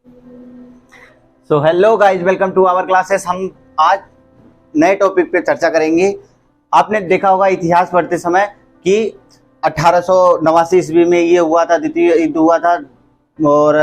So hello guys, welcome to our classes. हम आज नए टॉपिक पे चर्चा करेंगे। आपने देखा होगा इतिहास पढ़ते समय कि 1889 ईस्वी में ये हुआ था, द्वितीय युद्ध हुआ था और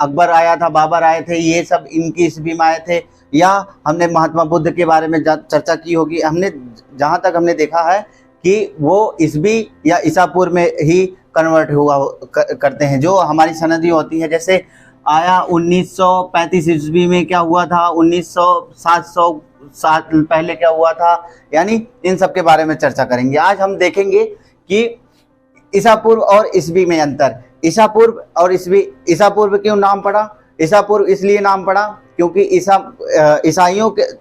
अकबर आया था, बाबर आए थे, ये सब इनकी ईस्वी में आए थे। या हमने महात्मा बुद्ध के बारे में चर्चा की होगी। हमने जहाँ तक हमने देखा है कि वो ईस्वी या ईसा पूर्व में ही कन्वर्ट हुआ करते हैं। जो हमारी सनदी होती है, जैसे आया 1935 ईस्वी में क्या हुआ था, 700 पहले क्या हुआ था, यानी इन सब के बारे में चर्चा करेंगे। आज हम देखेंगे कि ईसा पूर्व और ईस्वी में अंतर। ईसा पूर्व और ईस्वी। ईसा पूर्व क्यों नाम पड़ा? ईसा पूर्व इसलिए नाम पड़ा क्योंकि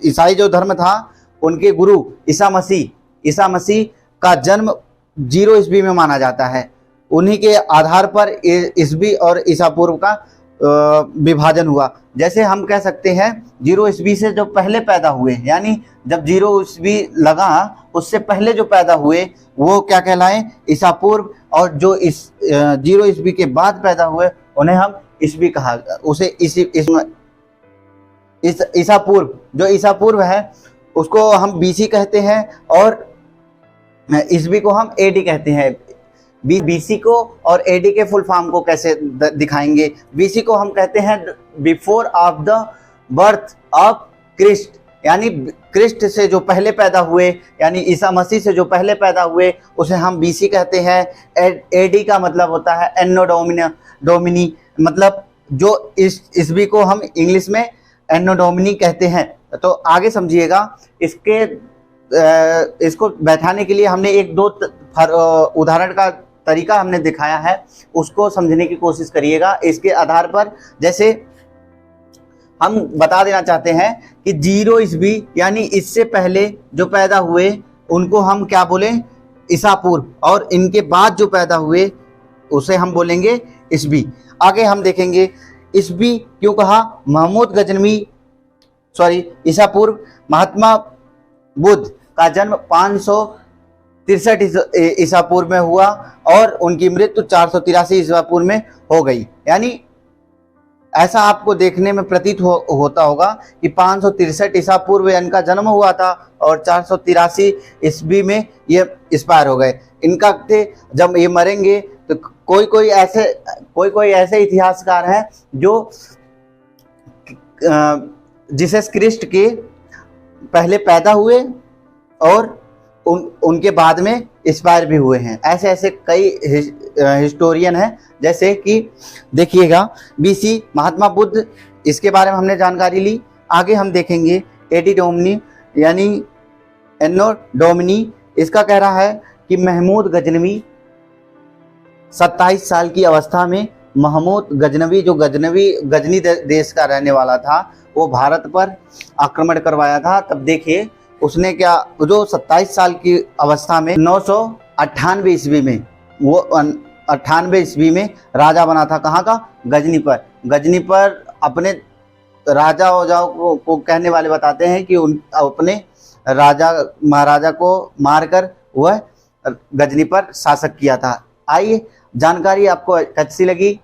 ईसाई जो धर्म था, उनके गुरु ईसा मसीह का जन्म 0 ईस्वी में माना जाता है। उन्हीं के आधार पर ईस्वी और ईसा पूर्व का विभाजन हुआ। जैसे हम कह सकते हैं 0 ईस्वी से जो पहले पैदा हुए, यानी जब 0 ईस्वी लगा उससे पहले जो पैदा हुए वो क्या कहलाएं? ईसा पूर्व। और जो इस 0 ईस्वी के बाद पैदा हुए उन्हें हम ईस्वी कहा, उसे ईसा पूर्व। जो ईसा पूर्व है उसको हम बीसी कहते हैं और ईस्वी को हम एडी कहते हैं। बीसी को और एडी के फुल फॉर्म को कैसे दिखाएंगे? बीसी को हम कहते हैं before of the birth of Christ, यानी क्रिस्ट से जो पहले पैदा हुए, यानी ईसा मसीह से जो पहले पैदा हुए उसे हम बीसी कहते हैं। एडी का मतलब होता है एनो डोमिनी, मतलब जो ईस्वी को हम इंग्लिश में एनो डोमिनी कहते हैं। तो आगे समझिएगा। इसको बैठाने के लिए हमने एक दो उदाहरण का तरीका हमने दिखाया है, उसको समझने की कोशिश करिएगा। इसके आधार पर जैसे हम बता देना चाहते हैं कि 0 ईस्वी यानी इससे पहले जो पैदा हुए उनको हम क्या बोलें? ईसा पूर्व। और इनके बाद जो पैदा हुए उसे हम बोलेंगे ईस्वी। आगे हम देखेंगे ईस्वी क्यों कहा। ईसा पूर्व। महात्मा बुद्ध का जन्म 563 ईसा पूर्व में हुआ और उनकी मृत्यु 483 ईसा पूर्व में हो गई। यानी ऐसा आपको देखने में प्रतीत होता होगा कि 563 ईसा पूर्व इनका जन्म हुआ था और 483 ईस्वी में ये एक्सपायर हो गए। इनका जब ये मरेंगे तो कोई ऐसे इतिहासकार हैं जो जीसस क्रिस्ट के पहले पैदा हुए और उनके बाद में एक्सपायर भी हुए हैं। ऐसे कई हिस्टोरियन हैं। जैसे कि देखिएगा बीसी, महात्मा बुद्ध, इसके बारे में हमने जानकारी ली। आगे हम देखेंगे एडी डोमिनी यानी एनो डोमिनी। इसका कह रहा है कि महमूद गजनवी 27 साल की अवस्था में महमूद गजनवी, जो गजनी देश का रहने वाला था, वो भारत पर आक्रमण करवाया था। तब देखिए उसने क्या, जो 27 साल की अवस्था में 998 ईस्वी में, वो 98 ईस्वी में राजा बना था। कहाँ का? गजनी पर अपने राजा को कहने वाले बताते हैं कि अपने राजा महाराजा को मारकर वह गजनी पर शासक किया था। आइए, जानकारी आपको अच्छी लगी